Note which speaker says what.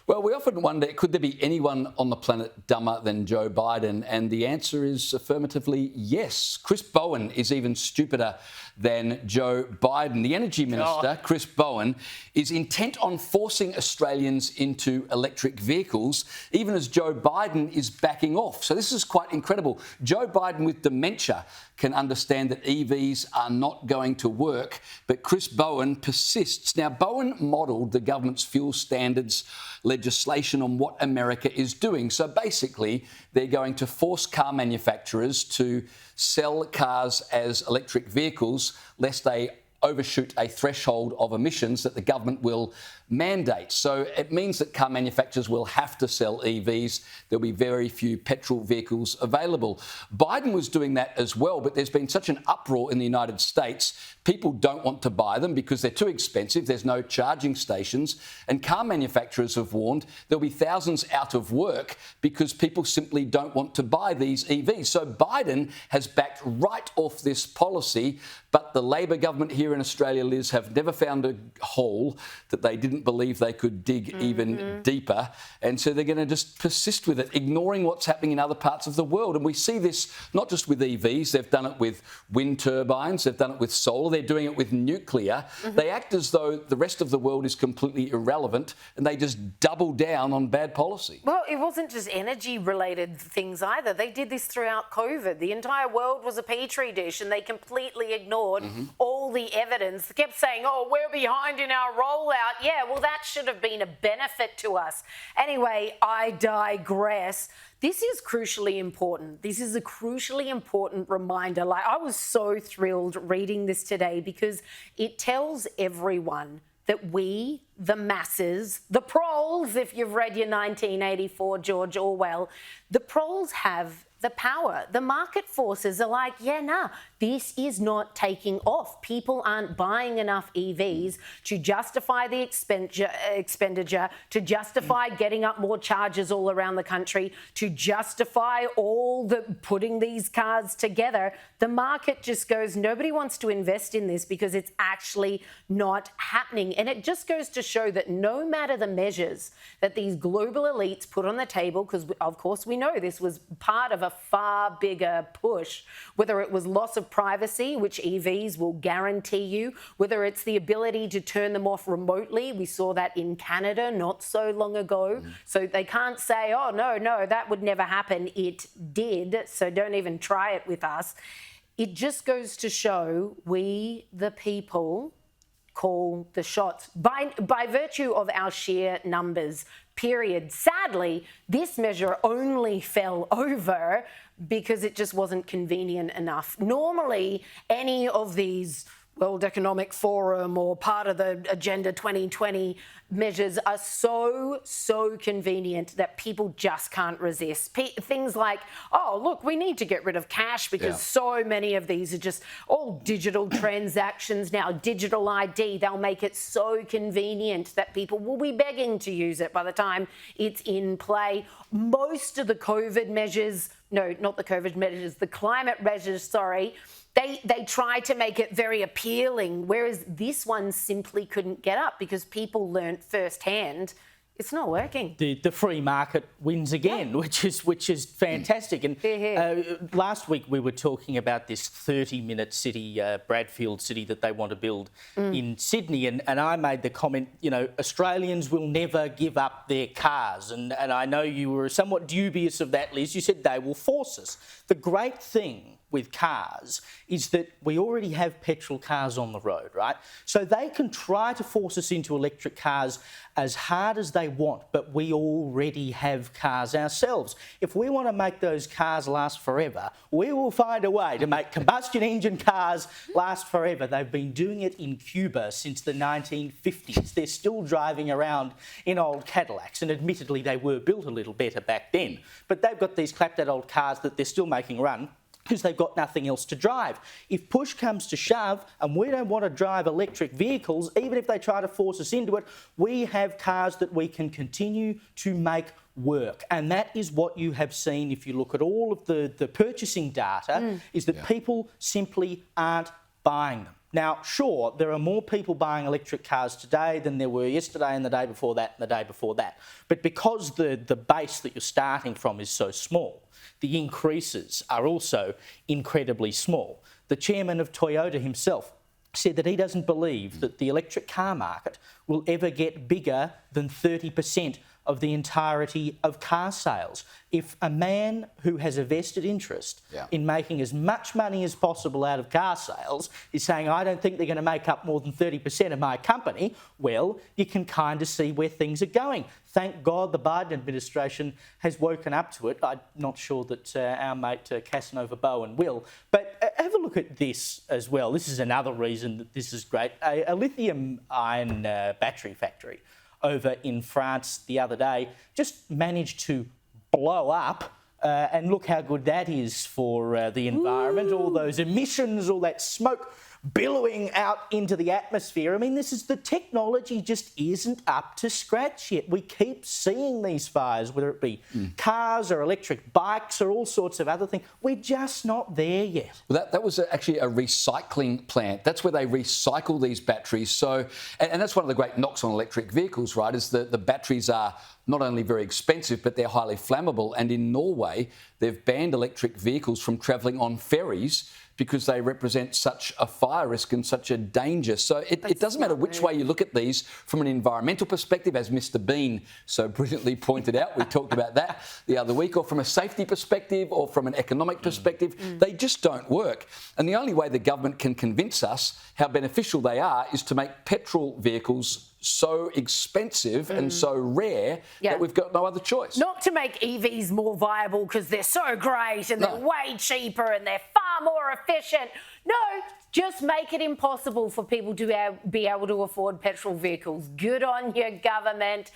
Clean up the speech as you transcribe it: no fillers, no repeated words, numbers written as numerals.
Speaker 1: Well, we often wonder, could there be anyone on the planet dumber than Joe Biden? And the answer is affirmatively yes. Chris Bowen is even stupider than Joe Biden. The Energy Minister, Chris Bowen, is intent on forcing Australians into electric vehicles, even as Joe Biden is backing off. So this is quite incredible. Joe Biden with dementia can understand that EVs are not going to work, but Chris Bowen persists. Now, Bowen modelled the government's fuel standards legislation on what America is doing. So basically, they're going to force car manufacturers to sell cars as electric vehicles lest they overshoot a threshold of emissions that the government will mandate. So it means that car manufacturers will have to sell EVs. There'll be very few petrol vehicles available. Biden was doing that as well, but there's been such an uproar in the United States. People don't want to buy them because they're too expensive. There's no charging stations. And car manufacturers have warned there'll be thousands out of work because people simply don't want to buy these EVs. So Biden has backed right off this policy, but the Labor government here in Australia, Liz, have never found a hole that they didn't believe they could dig even deeper. And so they're going to just persist with it, ignoring what's happening in other parts of the world. And we see this not just with EVs. They've done it with wind turbines. They've done it with solar. They're doing it with nuclear. They act as though the rest of the world is completely irrelevant, and they just double down on bad policy.
Speaker 2: Well, it wasn't just energy-related things either. They did this throughout COVID. The entire world was a petri dish, and they completely ignored all the evidence. They kept saying, oh, we're behind in our rollout. Yeah, well, that should have been a benefit to us. Anyway, I digress. This is crucially important. This is a crucially important reminder. Like, I was so thrilled reading this today because it tells everyone that we, the masses, the proles, if you've read your 1984 George Orwell, the proles have the power. The market forces are like, yeah, nah, this is not taking off. People aren't buying enough EVs to justify the expenditure, to justify getting up more charges all around the country, to justify all the putting these cars together. The market just goes, nobody wants to invest in this because it's actually not happening. And it just goes to show that no matter the measures that these global elites put on the table, because of course we know this was part of a far bigger push, whether it was loss of privacy, which EVs will guarantee you, whether it's the ability to turn them off remotely. We saw that in Canada not so long ago. So they can't say, oh, no, that would never happen. It did. So don't even try it with us. It just goes to show we, the people, call the shots by virtue of our sheer numbers, period. Sadly, this measure only fell over because it just wasn't convenient enough. Normally, any of these World Economic Forum or part of the Agenda 2020 measures are so convenient that people just can't resist. Things like, oh, look, we need to get rid of cash because so many of these are just all digital transactions now, digital ID. They'll make it so convenient that people will be begging to use it by the time it's in play. Most of the COVID measures, no, not the COVID measures, the climate measures, sorry, They tried to make it very appealing, whereas this one simply couldn't get up because people learnt firsthand it's not working.
Speaker 3: The free market wins again, which is fantastic. And last week we were talking about this 30-minute city, Bradfield City, that they want to build in Sydney. And I made the comment, you know, Australians will never give up their cars. And I know you were somewhat dubious of that, Liz. You said they will force us. The great thing with cars is that we already have petrol cars on the road, right? So they can try to force us into electric cars as hard as they want, but we already have cars ourselves. If we want to make those cars last forever, we will find a way to make combustion engine cars last forever. They've been doing it in Cuba since the 1950s. They're still driving around in old Cadillacs, and admittedly they were built a little better back then, but they've got these clapped-out old cars that they're still making run because they've got nothing else to drive. If push comes to shove and we don't want to drive electric vehicles, even if they try to force us into it, we have cars that we can continue to make work. And that is what you have seen if you look at all of the purchasing data, is that people simply aren't buying them. Now, sure, there are more people buying electric cars today than there were yesterday and the day before that and the day before that. But because the base that you're starting from is so small, the increases are also incredibly small. The chairman of Toyota himself said that he doesn't believe that the electric car market will ever get bigger than 30% of the entirety of car sales. If a man who has a vested interest in making as much money as possible out of car sales is saying, I don't think they're going to make up more than 30% of my company, well, you can kind of see where things are going. Thank God the Biden administration has woken up to it. I'm not sure that our mate Casanova Bowen will. But have a look at this as well. This is another reason that this is great. A lithium-ion battery factory over in France the other day just managed to blow up. And look how good that is for the environment. All those emissions, all that smoke billowing out into the atmosphere. I mean, the technology just isn't up to scratch yet. We keep seeing these fires, whether it be cars or electric bikes or all sorts of other things. We're just not there yet.
Speaker 1: Well, that was actually a recycling plant. That's where they recycle these batteries. So, and that's one of the great knocks on electric vehicles, right, is that the batteries are not only very expensive, but they're highly flammable. And in Norway, they've banned electric vehicles from travelling on ferries because they represent such a fire risk and such a danger. So it doesn't matter which way you look at these from an environmental perspective, as Mr. Bean so brilliantly pointed out. We talked about that the other week, or from a safety perspective or from an economic perspective. They just don't work. And the only way the government can convince us how beneficial they are is to make petrol vehicles so expensive and so rare that we've got no other choice.
Speaker 2: Not to make EVs more viable because they're so great and they're way cheaper and they're far more efficient. No, just make it impossible for people to be able to afford petrol vehicles. Good on your government.